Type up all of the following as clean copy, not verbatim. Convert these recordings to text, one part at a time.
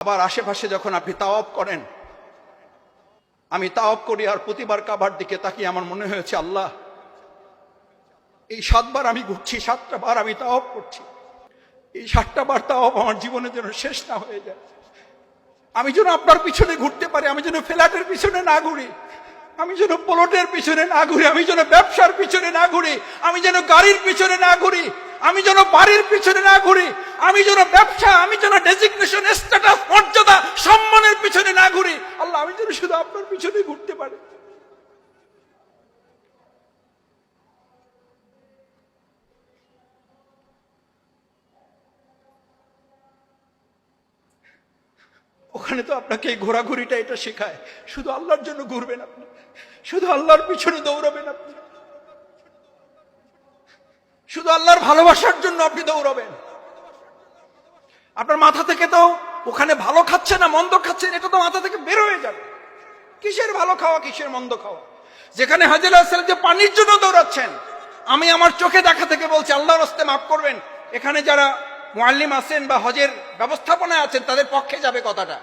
আবার আশেপাশে যখন আপনি তাওয়াফ করেন, আমি তাওয়াফ করি আর প্রতিবার কাবার দিকে তাকিয়ে আমার মনে হয়েছে, আল্লাহ এই 7 বার আমি ঘুরছি, 7টা বার আমি তাওয়াফ করছি, এই 7টা বার তাওয়াফ আমার জীবনে যেন শেষ না হয়ে যায়। আমি যেন আপনার পিছনে ঘুরতে পারি, আমি যেন ফ্ল্যাটের পিছনে না ঘুরি, আমি যেন প্লটের পিছনে না ঘুরি, আমি যেন ব্যবসার পিছনে না ঘুরি, আমি যেন গাড়ির পিছনে না ঘুরি, আমি যেন বাড়ির পিছনে না ঘুরি, আমি যেন ব্যবসা, আমি যেন ডেজিগনেশন, স্ট্যাটাস, মর্যাদা, সম্মানের পিছনে না ঘুরি। আল্লাহ, আমি যেন শুধু আপনার পিছনে ঘুরতে পারি। ওখানে তো আপনাকে এই ঘোরাঘুরিটা এটা শেখায়, শুধু আল্লাহর জন্য ঘুরবেন আপনি, শুধু আল্লাহর পিছনে দৌড়াবেন আপনি, শুধু আল্লাহর ভালোবাসার জন্য আপনি দৌড়াবেন। আপনার মাথা থেকে তো ওখানে ভালো খাচ্ছেন না মন্দ খাচ্ছেন, এটা তো মাথা থেকে বের হয়ে যাবে। কিসের ভালো খাওয়া, কিসের মন্দ খাওয়া? যেখানে হাজী আলাইহিস সালাম যে পানির জন্য দৌড়াচ্ছেন, আমি আমার চোখে দেখা থেকে বলছি, আল্লাহর রাস্তে মাফ করবেন, এখানে যারা মুআল্লিম আছেন বা হজের ব্যবস্থাপনায় আছেন তাদের পক্ষে যাবে কথাটা,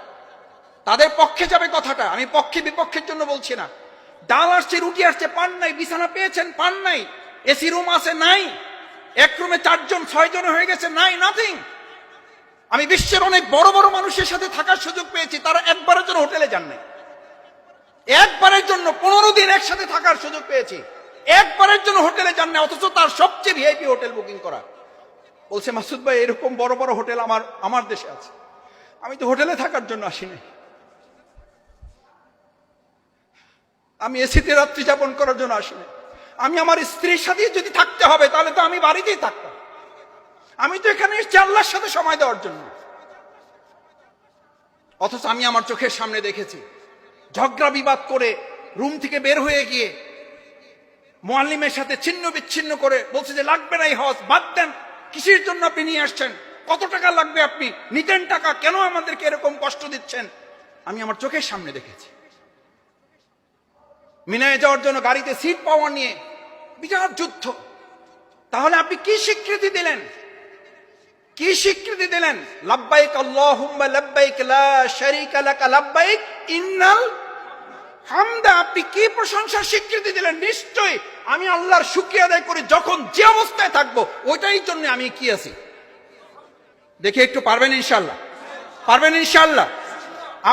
তাদের পক্ষে যাবে কথাটা, আমি পক্ষে বিপক্ষের জন্য বলছি না। ডাল আসছে, রুটি আসছে, পান নাই, বিছানা পেয়েছেন, পান নাই, এসি রুম আছে, নাই, এক রুমে 4 জন 6 জন হয়ে গেছে, নাই, নাথিং। আমি বিশ্বের অনেক বড় বড় মানুষের সাথে থাকার সুযোগ পেয়েছি, তারা একবারের জন্য হোটেলে যান নাই, একবারের জন্য 15 দিন একসাথে থাকার সুযোগ পেয়েছি, একবারের জন্য হোটেলে যান না, অথচ তার সবচেয়ে ভিআইপি হোটেল বুকিং করা। বলছে, মাসুদ ভাই এরকম বড় বড় হোটেল আমার দেশে আছে, আমি তো হোটেলে থাকার জন্য আসিনি, আমি এসিতে রাত্রি যাপন করার জন্য আসিনি, আমি আমার স্ত্রীর সাথে যদি থাকতে হবে তাহলে তো আমি বাড়িতেই থাকতাম, আমি তো এখানে এসেছি আল্লাহর সাথে সময় দেওয়ার জন্য। অথচ আমি আমার চোখের সামনে দেখেছি ঝগড়া বিবাদ করে রুম থেকে বের হয়ে গিয়ে মুআল্লিমের সাথে ছিন্ন বিচ্ছিন্ন করে বলছে যে লাগবে না এই হজ, বাদ দেন, কিসের জন্য আপনি নিয়ে আসছেন, কত টাকা লাগবে, আপনি নিতেন টাকা, কেন আমাদেরকে এরকম কষ্ট দিচ্ছেন? আমি আমার চোখের সামনে দেখেছি। মিনায় যাওয়ার জন্য গাড়িতে সিট পাওয়া নিয়ে বিরাট যুদ্ধ। তাহলে আপনি কি স্বীকৃতি দিলেন, কি স্বীকৃতি দিলেন? লাব্বাইক আল্লাহুম্মা লাব্বাইক লা শারীকা লাকা লাব্বাইক ইন্নাল হামদা। আপনি কি প্রশংসার স্বীকৃতি দিলেন? নিশ্চয়ই আমি আল্লাহর শুকরিয়া আদায় করি যখন যে অবস্থায় থাকবো, ওইটাই জন্য আমি কি আছি। দেখে একটু পারবেন ইনশাআল্লাহ, পারবেন ইনশাআল্লাহ।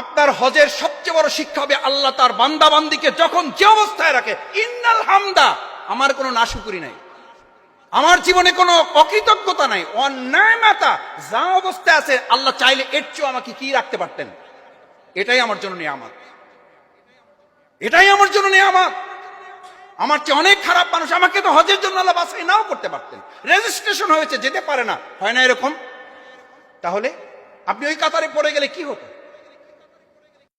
আপনার হজের সবচেয়ে বড় শিক্ষা হবে আল্লাহ তার বান্দা বান্দিকে যখন যে অবস্থায় রাখে, ইন্নাল হামদা, আমার কোনো নাশুকরি নাই, আমার জীবনে কোনো অকৃতজ্ঞতা নাই, অন্যায় মাতা যা অবস্থায় আছে আল্লাহ চাইলে এর চেয়ে আমাকে কি রাখতে পারতেন। এটাই আমার জন্য নিয়ামত, এটাই আমার জন্য নিয়ামত। আমার চেয়ে অনেক খারাপ মানুষ, আমাকে তো হজের জন্য আল্লাহ বাছাই নাও করতে পারতেন, রেজিস্ট্রেশন হয়েছে, যেতে পারে না, হয় না এরকম? তাহলে আপনি ওই কাতারে পড়ে গেলে কি হতো?